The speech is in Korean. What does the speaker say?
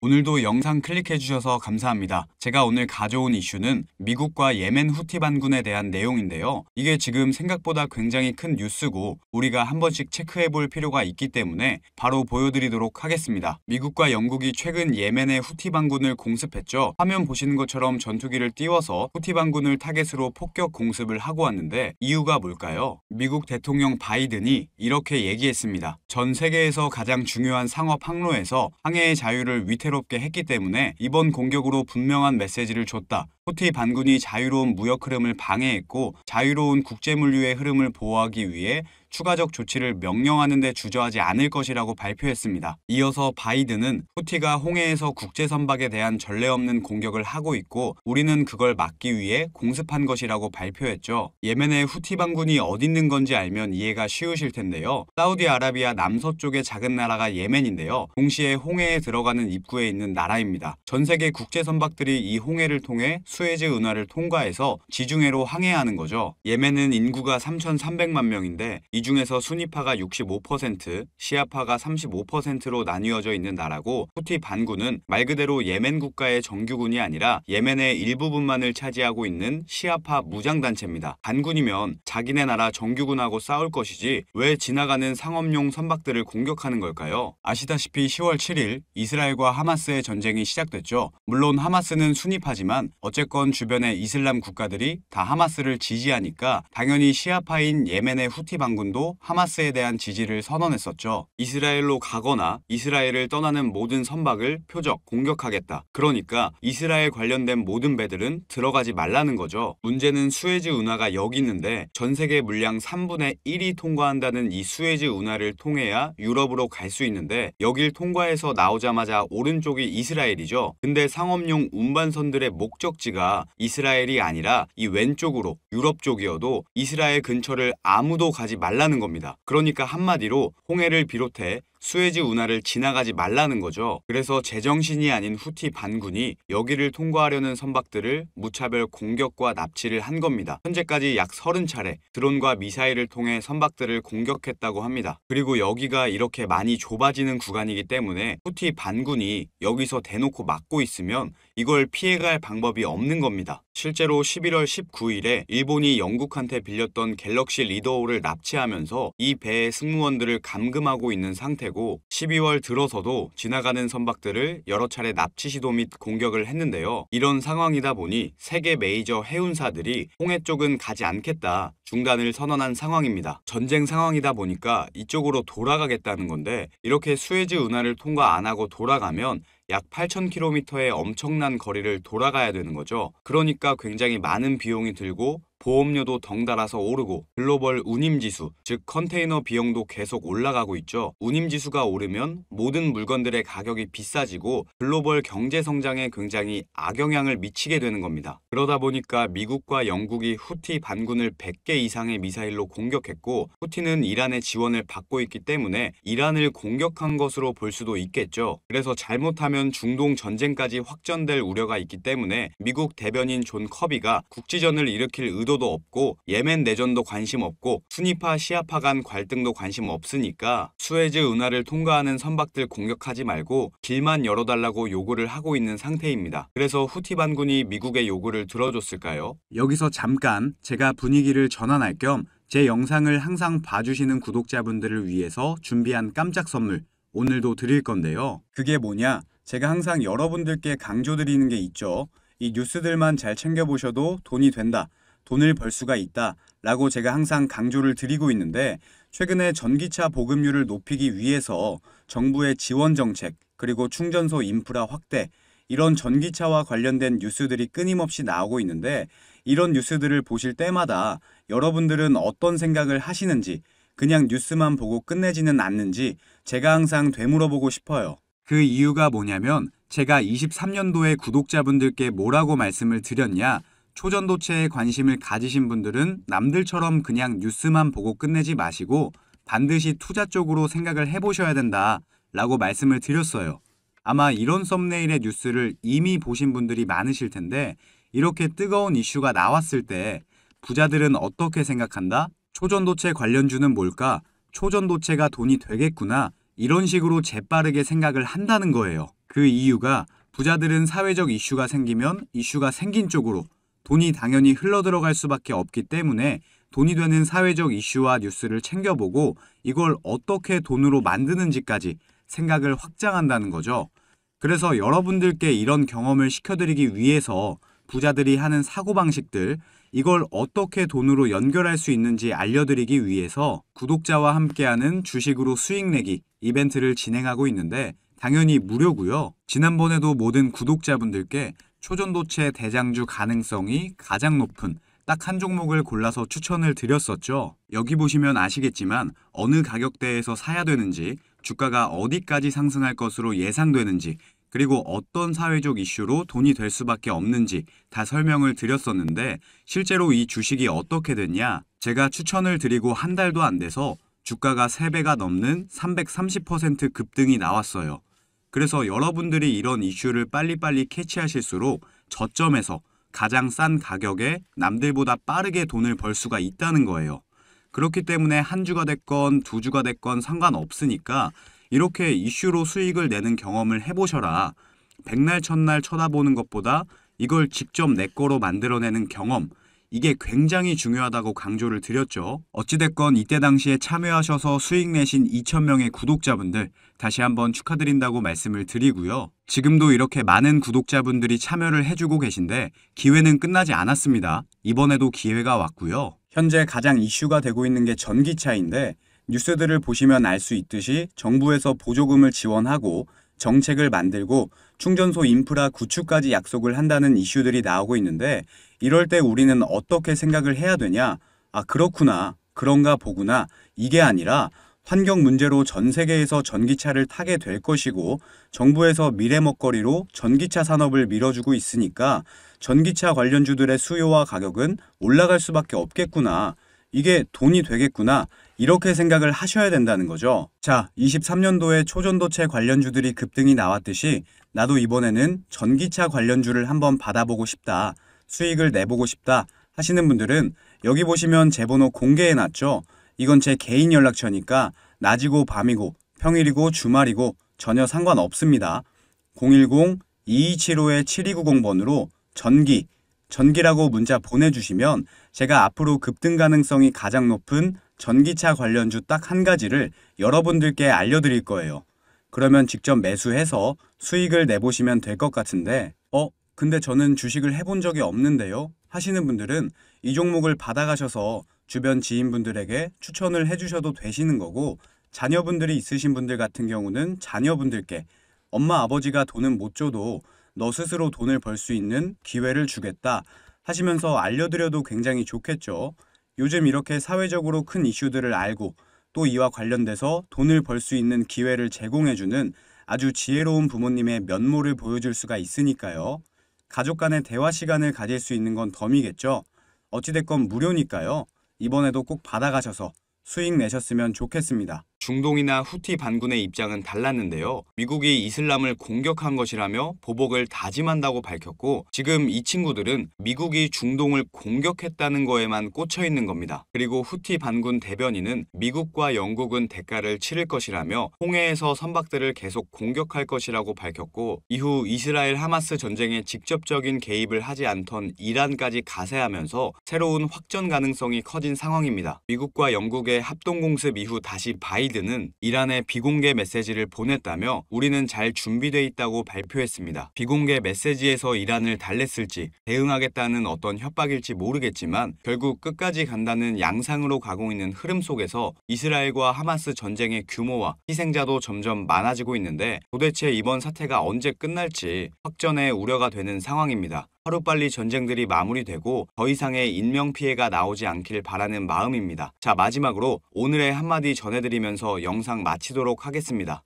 오늘도 영상 클릭해주셔서 감사합니다. 제가 오늘 가져온 이슈는 미국과 예멘 후티 반군에 대한 내용인데요. 이게 지금 생각보다 굉장히 큰 뉴스고 우리가 한 번씩 체크해볼 필요가 있기 때문에 바로 보여드리도록 하겠습니다. 미국과 영국이 최근 예멘의 후티 반군을 공습했죠. 화면 보시는 것처럼 전투기를 띄워서 후티 반군을 타겟으로 폭격 공습을 하고 왔는데 이유가 뭘까요? 미국 대통령 바이든이 이렇게 얘기했습니다. 전 세계에서 가장 중요한 상업 항로에서 항해의 자유를 위태롭게 했기 때문에 이번 공격으로 분명한 메시지를 줬다. 후티 반군이 자유로운 무역 흐름을 방해했고 자유로운 국제물류의 흐름을 보호하기 위해 추가적 조치를 명령하는 데 주저하지 않을 것이라고 발표했습니다. 이어서 바이든은 후티가 홍해에서 국제 선박에 대한 전례 없는 공격을 하고 있고 우리는 그걸 막기 위해 공습한 것이라고 발표했죠. 예멘의 후티 반군이 어디 있는 건지 알면 이해가 쉬우실 텐데요. 사우디아라비아 남서쪽의 작은 나라가 예멘인데요. 동시에 홍해에 들어가는 입구에 있는 나라입니다. 전 세계 국제 선박들이 이 홍해를 통해 수에즈 운하를 통과해서 지중해로 항해하는 거죠. 예멘은 인구가 3,300만 명인데 이 중에서 순위파가 65%, 시아파가 35%로 나뉘어져 있는 나라고 후티 반군은 말 그대로 예멘 국가의 정규군이 아니라 예멘의 일부분만을 차지하고 있는 시아파 무장단체입니다. 반군이면 자기네 나라 정규군하고 싸울 것이지 왜 지나가는 상업용 선박들을 공격하는 걸까요? 아시다시피 10월 7일 이스라엘과 하마스의 전쟁이 시작됐죠. 물론 하마스는 순위파지만 어쨌건 주변의 이슬람 국가들이 다 하마스를 지지하니까 당연히 시아파인 예멘의 후티 반군도 하마스에 대한 지지를 선언했었죠. 이스라엘로 가거나 이스라엘을 떠나는 모든 선박을 표적 공격하겠다. 그러니까 이스라엘 관련된 모든 배들은 들어가지 말라는 거죠. 문제는 수에즈 운하가 여기 있는데 전 세계 물량 3분의 1이 통과한다는 이 수에즈 운하를 통해야 유럽으로 갈 수 있는데 여길 통과해서 나오자마자 오른쪽이 이스라엘이죠. 근데 상업용 운반선들의 목적지가 이스라엘이 아니라 이 왼쪽으로 유럽 쪽이어도 이스라엘 근처를 아무도 가지 말라는 겁니다. 그러니까 한마디로 홍해를 비롯해 수에즈 운하를 지나가지 말라는 거죠. 그래서 제정신이 아닌 후티 반군이 여기를 통과하려는 선박들을 무차별 공격과 납치를 한 겁니다. 현재까지 약 30차례 드론과 미사일을 통해 선박들을 공격했다고 합니다. 그리고 여기가 이렇게 많이 좁아지는 구간이기 때문에 후티 반군이 여기서 대놓고 막고 있으면 이걸 피해갈 방법이 없는 겁니다. 실제로 11월 19일에 일본이 영국한테 빌렸던 갤럭시 리더호를 납치하면서 이 배의 승무원들을 감금하고 있는 상태고 12월 들어서도 지나가는 선박들을 여러 차례 납치 시도 및 공격을 했는데요. 이런 상황이다 보니 세계 메이저 해운사들이 홍해 쪽은 가지 않겠다 중단을 선언한 상황입니다. 전쟁 상황이다 보니까 이쪽으로 돌아가겠다는 건데 이렇게 수에즈 운하를 통과 안 하고 돌아가면 약 8,000km의 엄청난 거리를 돌아가야 되는 거죠. 그러니까 굉장히 많은 비용이 들고 보험료도 덩달아서 오르고 글로벌 운임지수, 즉 컨테이너 비용도 계속 올라가고 있죠. 운임지수가 오르면 모든 물건들의 가격이 비싸지고 글로벌 경제 성장에 굉장히 악영향을 미치게 되는 겁니다. 그러다 보니까 미국과 영국이 후티 반군을 100개 이상의 미사일로 공격했고 후티는 이란의 지원을 받고 있기 때문에 이란을 공격한 것으로 볼 수도 있겠죠. 그래서 잘못하면 중동 전쟁까지 확전될 우려가 있기 때문에 미국 대변인 존 커비가 국지전을 일으킬 의도도 없고 예멘 내전도 관심 없고 순위파 시아파 간 갈등도 관심 없으니까 수에즈 운하를 통과하는 선박들 공격하지 말고 길만 열어달라고 요구를 하고 있는 상태입니다. 그래서 후티 반군이 미국의 요구를 들어줬을까요? 여기서 잠깐 제가 분위기를 전환할 겸 제 영상을 항상 봐주시는 구독자분들을 위해서 준비한 깜짝 선물 오늘도 드릴 건데요. 그게 뭐냐? 제가 항상 여러분들께 강조드리는 게 있죠. 이 뉴스들만 잘 챙겨보셔도 돈이 된다. 돈을 벌 수가 있다 라고 제가 항상 강조를 드리고 있는데 최근에 전기차 보급률을 높이기 위해서 정부의 지원 정책 그리고 충전소 인프라 확대 이런 전기차와 관련된 뉴스들이 끊임없이 나오고 있는데 이런 뉴스들을 보실 때마다 여러분들은 어떤 생각을 하시는지 그냥 뉴스만 보고 끝내지는 않는지 제가 항상 되물어보고 싶어요. 그 이유가 뭐냐면 제가 23년도에 구독자분들께 뭐라고 말씀을 드렸냐 초전도체에 관심을 가지신 분들은 남들처럼 그냥 뉴스만 보고 끝내지 마시고 반드시 투자 쪽으로 생각을 해보셔야 된다 라고 말씀을 드렸어요. 아마 이런 썸네일의 뉴스를 이미 보신 분들이 많으실 텐데 이렇게 뜨거운 이슈가 나왔을 때 부자들은 어떻게 생각한다? 초전도체 관련주는 뭘까? 초전도체가 돈이 되겠구나 이런 식으로 재빠르게 생각을 한다는 거예요. 그 이유가 부자들은 사회적 이슈가 생기면 이슈가 생긴 쪽으로 돈이 당연히 흘러들어갈 수밖에 없기 때문에 돈이 되는 사회적 이슈와 뉴스를 챙겨보고 이걸 어떻게 돈으로 만드는지까지 생각을 확장한다는 거죠. 그래서 여러분들께 이런 경험을 시켜드리기 위해서 부자들이 하는 사고방식들, 이걸 어떻게 돈으로 연결할 수 있는지 알려드리기 위해서 구독자와 함께하는 주식으로 수익 내기 이벤트를 진행하고 있는데 당연히 무료고요. 지난번에도 모든 구독자분들께 초전도체 대장주 가능성이 가장 높은 딱 한 종목을 골라서 추천을 드렸었죠. 여기 보시면 아시겠지만 어느 가격대에서 사야 되는지, 주가가 어디까지 상승할 것으로 예상되는지, 그리고 어떤 사회적 이슈로 돈이 될 수밖에 없는지 다 설명을 드렸었는데 실제로 이 주식이 어떻게 됐냐? 제가 추천을 드리고 한 달도 안 돼서 주가가 3배가 넘는 330% 급등이 나왔어요. 그래서 여러분들이 이런 이슈를 빨리빨리 캐치하실수록 저점에서 가장 싼 가격에 남들보다 빠르게 돈을 벌 수가 있다는 거예요. 그렇기 때문에 한 주가 됐건 두 주가 됐건 상관없으니까 이렇게 이슈로 수익을 내는 경험을 해보셔라. 백날 첫날 쳐다보는 것보다 이걸 직접 내 거로 만들어내는 경험, 이게 굉장히 중요하다고 강조를 드렸죠. 어찌됐건 이때 당시에 참여하셔서 수익 내신 2,000명의 구독자분들 다시 한번 축하드린다고 말씀을 드리고요. 지금도 이렇게 많은 구독자분들이 참여를 해주고 계신데 기회는 끝나지 않았습니다. 이번에도 기회가 왔고요. 현재 가장 이슈가 되고 있는 게 전기차인데 뉴스들을 보시면 알 수 있듯이 정부에서 보조금을 지원하고 정책을 만들고 충전소 인프라 구축까지 약속을 한다는 이슈들이 나오고 있는데 이럴 때 우리는 어떻게 생각을 해야 되냐? 아, 그렇구나. 그런가 보구나. 이게 아니라 환경 문제로 전 세계에서 전기차를 타게 될 것이고 정부에서 미래 먹거리로 전기차 산업을 밀어주고 있으니까 전기차 관련주들의 수요와 가격은 올라갈 수밖에 없겠구나. 이게 돈이 되겠구나. 이렇게 생각을 하셔야 된다는 거죠. 자, 23년도에 초전도체 관련주들이 급등이 나왔듯이 나도 이번에는 전기차 관련주를 한번 받아보고 싶다. 수익을 내보고 싶다 하시는 분들은 여기 보시면 제 번호 공개해놨죠. 이건 제 개인 연락처니까 낮이고 밤이고 평일이고 주말이고 전혀 상관없습니다. 010-2275-7290번으로 전기라고 문자 보내주시면 제가 앞으로 급등 가능성이 가장 높은 전기차 관련주 딱 한 가지를 여러분들께 알려드릴 거예요. 그러면 직접 매수해서 수익을 내보시면 될 것 같은데 근데 저는 주식을 해본 적이 없는데요 하시는 분들은 이 종목을 받아가셔서 주변 지인분들에게 추천을 해주셔도 되시는 거고 자녀분들이 있으신 분들 같은 경우는 자녀분들께 엄마 아버지가 돈은 못 줘도 너 스스로 돈을 벌 수 있는 기회를 주겠다 하시면서 알려드려도 굉장히 좋겠죠. 요즘 이렇게 사회적으로 큰 이슈들을 알고 또 이와 관련돼서 돈을 벌 수 있는 기회를 제공해주는 아주 지혜로운 부모님의 면모를 보여줄 수가 있으니까요. 가족 간의 대화 시간을 가질 수 있는 건 덤이겠죠. 어찌됐건 무료니까요. 이번에도 꼭 받아가셔서 수익 내셨으면 좋겠습니다. 중동이나 후티 반군의 입장은 달랐는데요. 미국이 이슬람을 공격한 것이라며 보복을 다짐한다고 밝혔고 지금 이 친구들은 미국이 중동을 공격했다는 거에만 꽂혀 있는 겁니다. 그리고 후티 반군 대변인은 미국과 영국은 대가를 치를 것이라며 홍해에서 선박들을 계속 공격할 것이라고 밝혔고 이후 이스라엘 하마스 전쟁에 직접적인 개입을 하지 않던 이란까지 가세하면서 새로운 확전 가능성이 커진 상황입니다. 미국과 영국의 합동공습 이후 다시 바이든은 이란에 비공개 메시지를 보냈다며 우리는 잘 준비돼 있다고 발표했습니다. 비공개 메시지에서 이란을 달랬을지 대응하겠다는 어떤 협박일지 모르겠지만 결국 끝까지 간다는 양상으로 가고 있는 흐름 속에서 이스라엘과 하마스 전쟁의 규모와 희생자도 점점 많아지고 있는데 도대체 이번 사태가 언제 끝날지 확전의 우려가 되는 상황입니다. 하루빨리 전쟁들이 마무리되고 더 이상의 인명피해가 나오지 않길 바라는 마음입니다. 자, 마지막으로 오늘의 한마디 전해드리면서 영상 마치도록 하겠습니다.